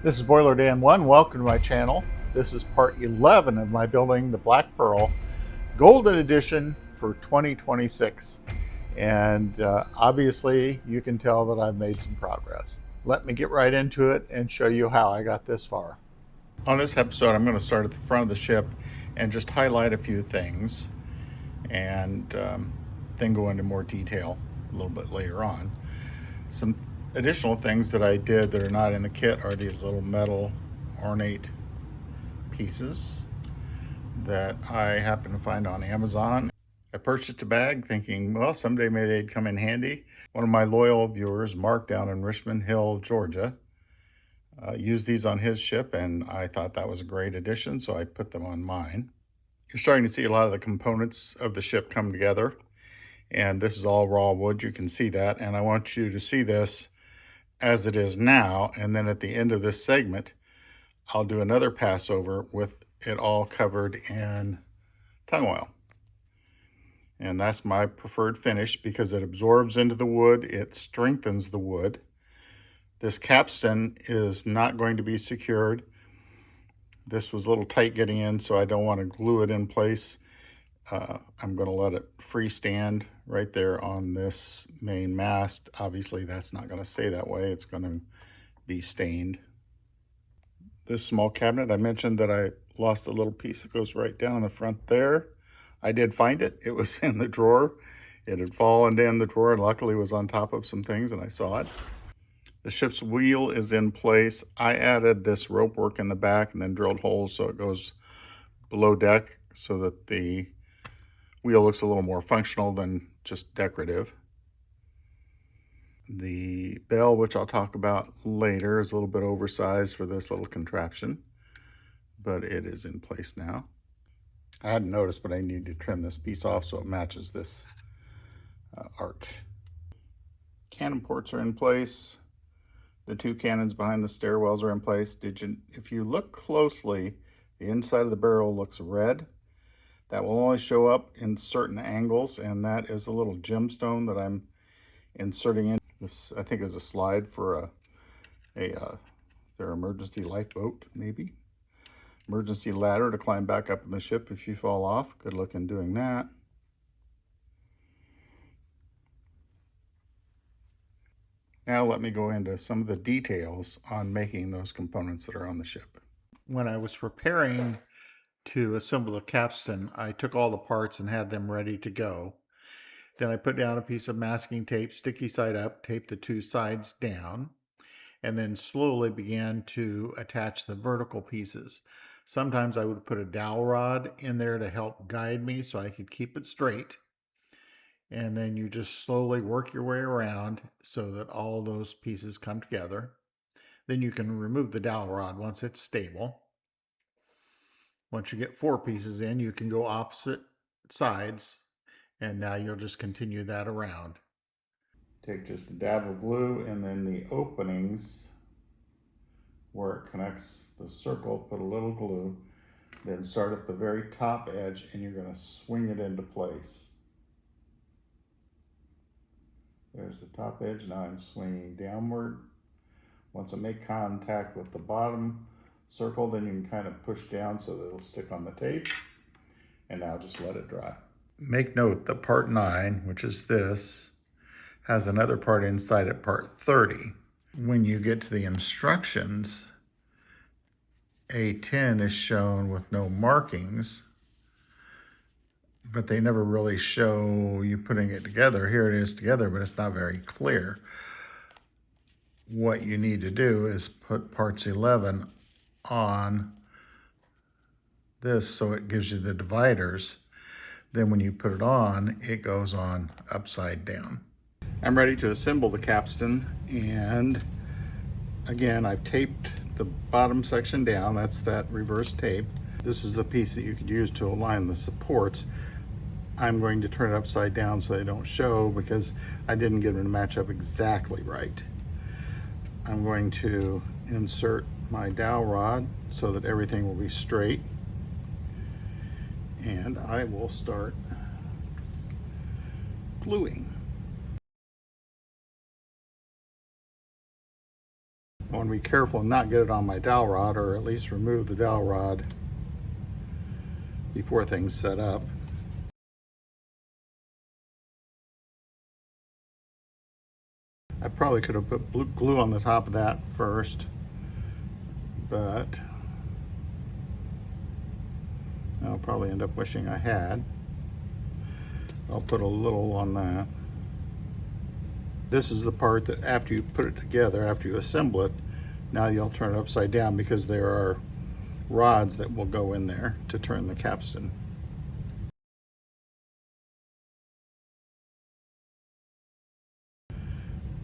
This is Boiler Dan 1. Welcome to my channel. This is part 11 of my building the Black Pearl Golden Edition for 2026. And obviously you can tell that I've made some progress. Let me get right into it and show you how I got this far. On this episode, I'm going to start at the front of the ship and just highlight a few things and then go into more detail a little bit later on. Some additional things that I did that are not in the kit are these little metal ornate pieces that I happened to find on Amazon. I purchased a bag thinking, well, someday maybe they'd come in handy. One of my loyal viewers, Mark down in Richmond Hill, Georgia, used these on his ship, and I thought that was a great addition, so I put them on mine. You're starting to see a lot of the components of the ship come together, and this is all raw wood. You can see that, and I want you to see this as it is now, and then at the end of this segment I'll do another pass over with it all covered in tung oil, and that's my preferred finish because it absorbs into the wood, it strengthens the wood. This capstan is not going to be secured. This was a little tight getting in, so I don't want to glue it in place. I'm going to let it freestand right there on this main mast. Obviously that's not going to stay that way, it's going to be stained. This small cabinet, I mentioned that I lost a little piece that goes right down in the front there. I did find it. It was in the drawer. It had fallen down the drawer and luckily was on top of some things and I saw it. The ship's wheel is in place. I added this rope work in the back and then drilled holes so it goes below deck so that the wheel looks a little more functional than just decorative. The bell, which I'll talk about later, is a little bit oversized for this little contraption, but it is in place now. I hadn't noticed, but I need to trim this piece off so it matches this arch. Cannon ports are in place. The two cannons behind the stairwells are in place. If you look closely, the inside of the barrel looks red. That will only show up in certain angles, and that is a little gemstone that I'm inserting in. This, I think, is a slide for their emergency lifeboat, maybe. Emergency ladder to climb back up in the ship if you fall off. Good luck in doing that. Now let me go into some of the details on making those components that are on the ship. When I was preparing to assemble the capstan, I took all the parts and had them ready to go. Then I put down a piece of masking tape, sticky side up, taped the two sides down, and then slowly began to attach the vertical pieces. Sometimes I would put a dowel rod in there to help guide me so I could keep it straight. And then you just slowly work your way around so that all those pieces come together. Then you can remove the dowel rod once it's stable. Once you get 4 pieces in, you can go opposite sides, and now you'll just continue that around. Take just a dab of glue, and then the openings where it connects the circle, put a little glue, then start at the very top edge and you're going to swing it into place. There's the top edge. Now I'm swinging downward. Once I make contact with the bottom circle, then you can kind of push down so that it'll stick on the tape. And now just let it dry. Make note that part 9, which is this, has another part inside at part 30. When you get to the instructions, A10 is shown with no markings, but they never really show you putting it together. Here it is together, but it's not very clear. What you need to do is put parts 11 on this so it gives you the dividers. Then when you put it on, it goes on upside down. I'm ready to assemble the capstan, and again, I've taped the bottom section down. That's that reverse tape. This is the piece that you could use to align the supports. I'm going to turn it upside down so they don't show because I didn't get them to match up exactly right. I'm going to insert my dowel rod so that everything will be straight, and I will start gluing. I want to be careful and not get it on my dowel rod, or at least remove the dowel rod before things set up. I probably could have put glue on the top of that first, but I'll probably end up wishing I had. I'll put a little on that. This is the part that after you put it together, after you assemble it, now you'll turn it upside down because there are rods that will go in there to turn the capstan.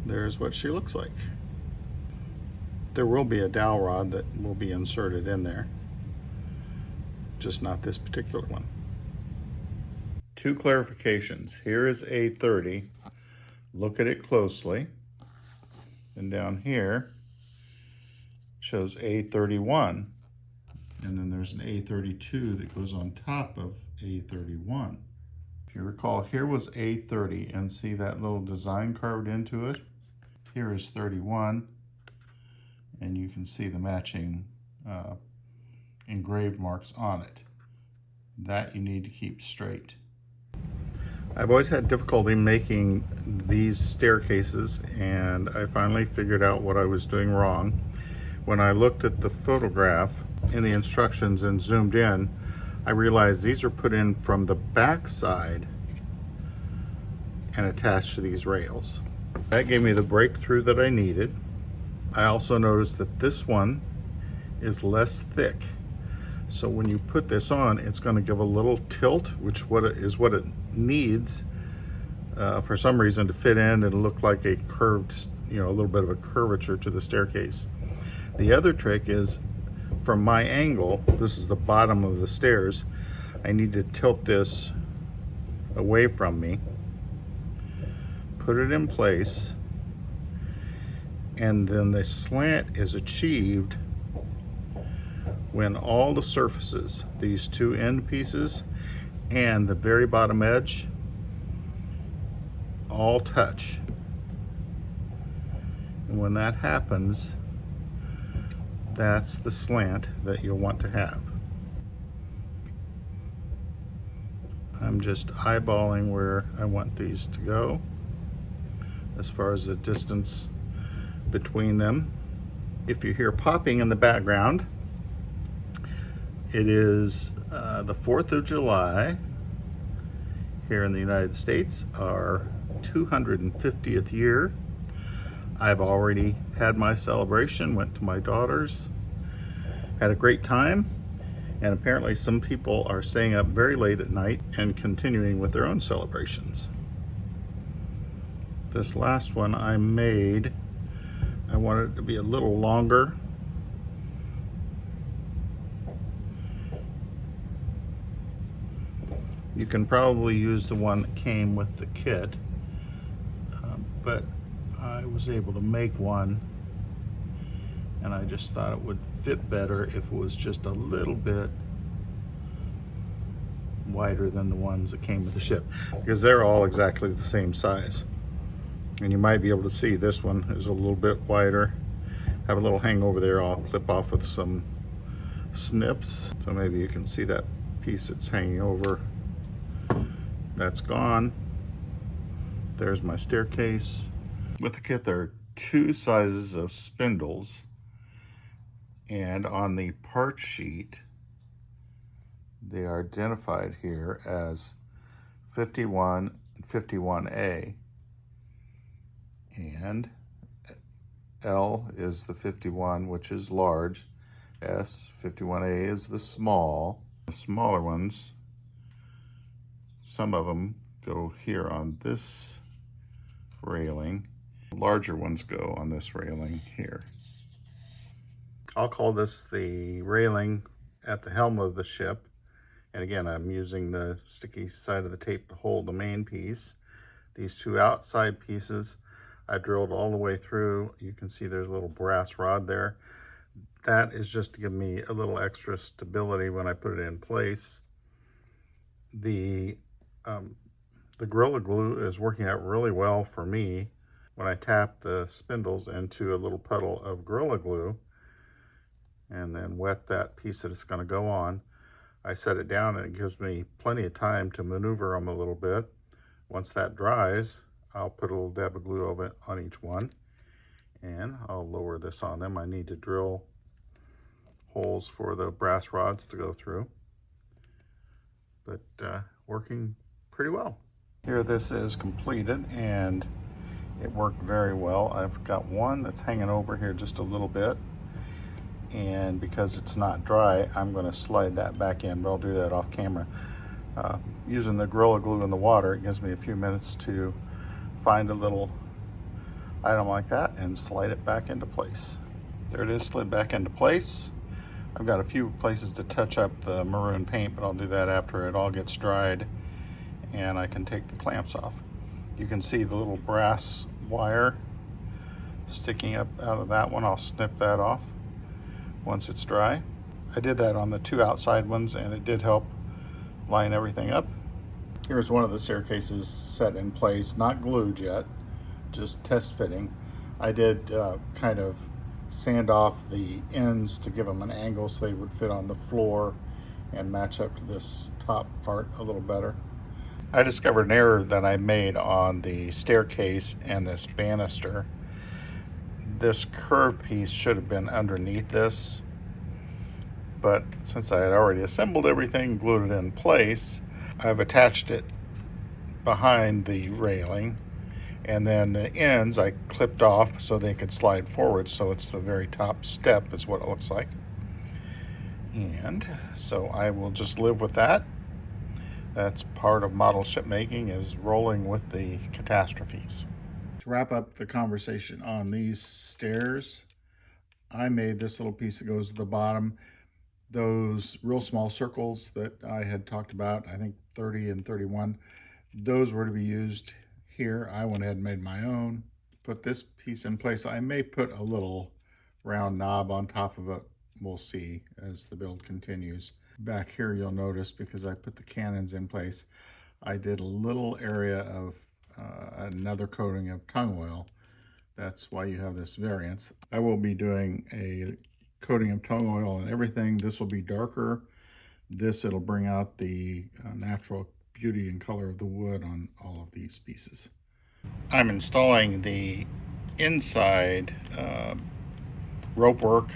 There's what she looks like. There will be a dowel rod that will be inserted in there, just not this particular one. Two clarifications. Here is A30. Look at it closely. And down here shows A31. And then there's an A32 that goes on top of A31. If you recall, here was A30, and see that little design carved into it? Here is 31, and you can see the matching engraved marks on it. That you need to keep straight. I've always had difficulty making these staircases, and I finally figured out what I was doing wrong. When I looked at the photograph in the instructions and zoomed in, I realized these are put in from the back side and attached to these rails. That gave me the breakthrough that I needed. I also noticed that this one is less thick. So when you put this on, it's going to give a little tilt, which is what it needs for some reason to fit in and look like a curved, a little bit of a curvature to the staircase. The other trick is, from my angle, this is the bottom of the stairs, I need to tilt this away from me, put it in place, and then the slant is achieved when all the surfaces, these two end pieces and the very bottom edge, all touch. And when that happens, that's the slant that you'll want to have. I'm just eyeballing where I want these to go as far as the distance between them. If you hear popping in the background, it is the 4th of July here in the United States, our 250th year. I've already had my celebration, went to my daughter's, had a great time, and apparently some people are staying up very late at night and continuing with their own celebrations. This last one I made, I wanted it to be a little longer. You can probably use the one that came with the kit, but I was able to make one, and I just thought it would fit better if it was just a little bit wider than the ones that came with the ship, because they're all exactly the same size. And you might be able to see this one is a little bit wider. Have a little hangover there. I'll clip off with some snips, so maybe you can see that piece that's hanging over. That's gone. There's my staircase. With the kit, there are two sizes of spindles, and on the part sheet they are identified here as 51 and 51A, and L is the 51, which is large. 51A is the small. The smaller ones, some of them go here on this railing. Larger ones go on this railing here. I'll call this the railing at the helm of the ship. And again, I'm using the sticky side of the tape to hold the main piece. These two outside pieces, I drilled all the way through. You can see there's a little brass rod there. That is just to give me a little extra stability when I put it in place. The Gorilla Glue is working out really well for me. when I tap the spindles into a little puddle of Gorilla Glue and then wet that piece that it's going to go on, I set it down and it gives me plenty of time to maneuver them a little bit. Once that dries, I'll put a little dab of glue over it on each one, and I'll lower this on them. I need to drill holes for the brass rods to go through, but working pretty well. Here this is completed and it worked very well. I've got one that's hanging over here just a little bit, and because it's not dry, I'm going to slide that back in, but I'll do that off camera. Using the Gorilla Glue in the water, it gives me a few minutes to find a little item like that and slide it back into place. There it is, slid back into place. I've got a few places to touch up the maroon paint, but I'll do that after it all gets dried and I can take the clamps off. You can see the little brass wire sticking up out of that one. I'll snip that off once it's dry. I did that on the two outside ones and it did help line everything up. Here's one of the staircases set in place, not glued yet, just test fitting. I did kind of sand off the ends to give them an angle so they would fit on the floor and match up to this top part a little better. I discovered an error that I made on the staircase and this banister. This curved piece should have been underneath this, but since I had already assembled everything, glued it in place, I've attached it behind the railing, and then the ends I clipped off so they could slide forward, so it's the very top step is what it looks like. And so I will just live with that. That's part of model ship making, is rolling with the catastrophes. To wrap up the conversation on these stairs, I made this little piece that goes to the bottom. Those real small circles that I had talked about, I think 30 and 31, those were to be used here. I went ahead and made my own. Put this piece in place. I may put a little round knob on top of it. We'll see as the build continues. Back here you'll notice, because I put the cannons in place, I did a little area of another coating of tung oil. That's why you have this variance. I will be doing a coating of tung oil and everything. This will be darker. This, it'll bring out the natural beauty and color of the wood on all of these pieces. I'm installing the inside rope work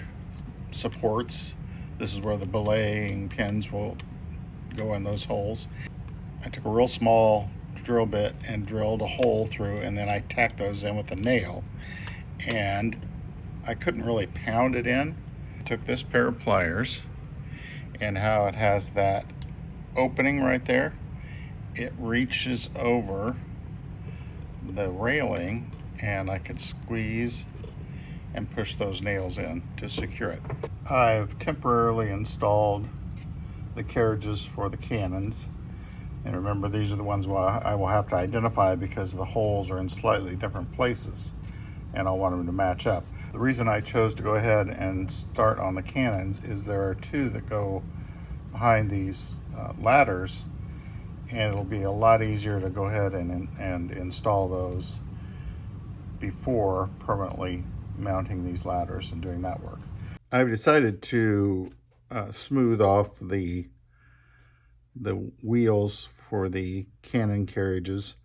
supports. This is where the belaying pins will go in those holes. I took a real small drill bit and drilled a hole through, and then I tacked those in with a nail, and I couldn't really pound it in. I took this pair of pliers, and how it has that opening right there, it reaches over the railing, and I could squeeze and push those nails in to secure it. I've temporarily installed the carriages for the cannons, and remember, these are the ones I will have to identify because the holes are in slightly different places and I want them to match up. The reason I chose to go ahead and start on the cannons is there are two that go behind these ladders, and it'll be a lot easier to go ahead and install those before permanently mounting these ladders and doing that work. I've decided to smooth off the wheels for the cannon carriages,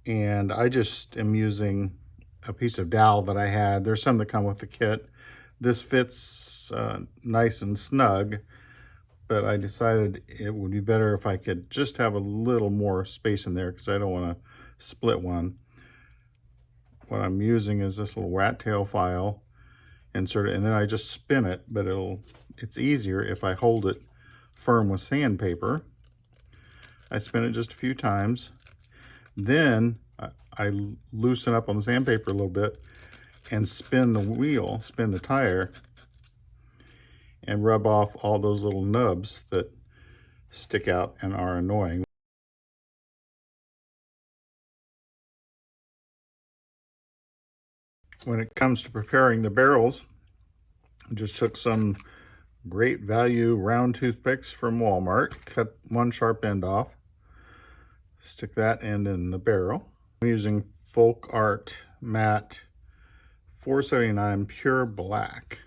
and I just am using a piece of dowel that I had. There's some that come with the kit. This fits nice and snug, but I decided it would be better if I could just have a little more space in there because I don't want to split one. What I'm using is this little rat tail file, insert it, and then I just spin it, but it's easier if I hold it firm with sandpaper. I spin it just a few times. Then I loosen up on the sandpaper a little bit and spin the wheel, spin the tire, and rub off all those little nubs that stick out and are annoying. When it comes to preparing the barrels, I just took some great value round toothpicks from Walmart, cut one sharp end off, stick that end in the barrel. I'm using Folk Art matte 479 pure black.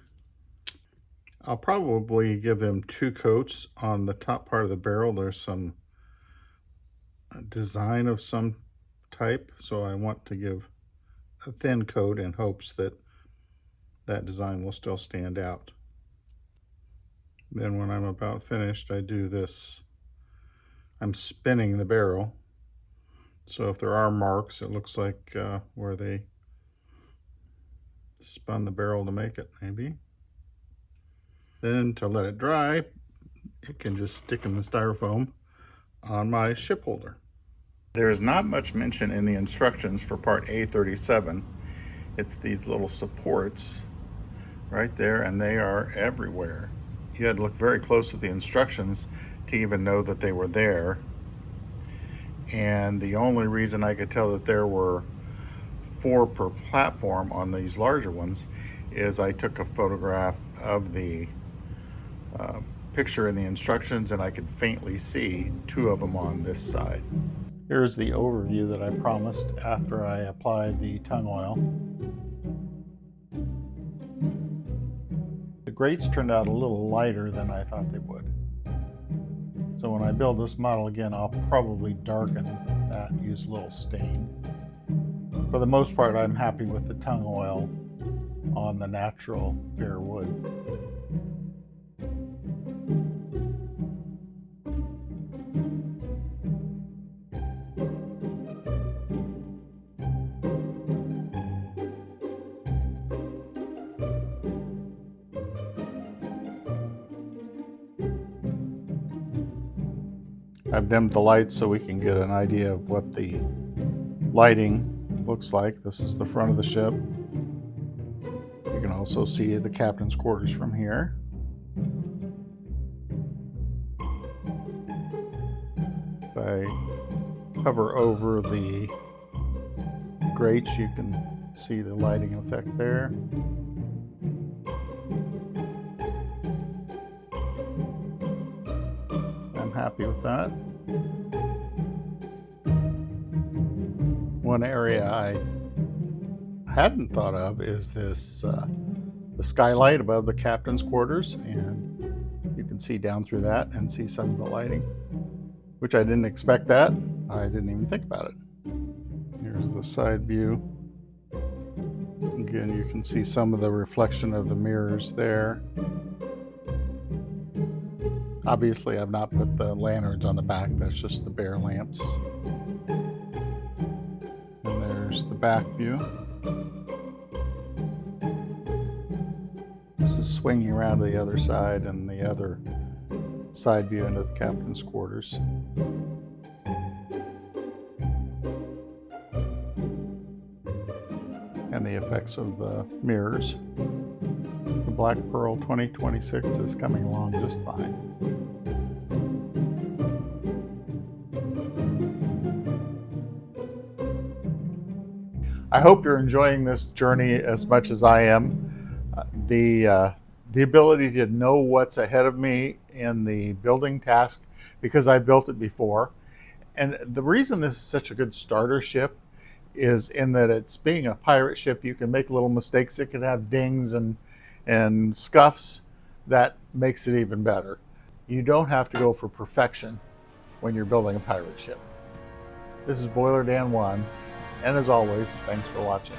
I'll probably give them 2 coats on the top part of the barrel. There's some design of some type, so I want to give a thin coat in hopes that that design will still stand out. Then when I'm about finished, I do this. I'm spinning the barrel, so if there are marks, it looks like where they spun the barrel to make it, maybe. Then to let it dry, it can just stick in the styrofoam on my ship holder. There is not much mention in the instructions for part A37. It's these little supports right there, and they are everywhere. You had to look very close at the instructions to even know that they were there. And the only reason I could tell that there were 4 per platform on these larger ones is I took a photograph of the picture in the instructions, and I could faintly see 2 of them on this side. Here's the overview that I promised after I applied the tung oil. The grates turned out a little lighter than I thought they would. So when I build this model again, I'll probably darken that, use a little stain. For the most part, I'm happy with the tung oil on the natural bare wood. I've dimmed the lights so we can get an idea of what the lighting looks like. This is the front of the ship. You can also see the captain's quarters from here. If I hover over the grates, you can see the lighting effect there. I'm happy with that. One area I hadn't thought of is this the skylight above the captain's quarters, and you can see down through that and see some of the lighting, which I didn't expect that. I didn't even think about it. Here's the side view. Again, you can see some of the reflection of the mirrors there. Obviously, I've not put the lanterns on the back. That's just the bare lamps. And there's the back view. This is swinging around to the other side, and the other side view into the captain's quarters. And the effects of the mirrors. The Black Pearl 2026 is coming along just fine. I hope you're enjoying this journey as much as I am. The ability to know what's ahead of me in the building task, because I built it before. And the reason this is such a good starter ship is in that it's being a pirate ship, you can make little mistakes. It could have dings and scuffs. That makes it even better. You don't have to go for perfection when you're building a pirate ship. This is Boiler Dan 1, and as always, thanks for watching.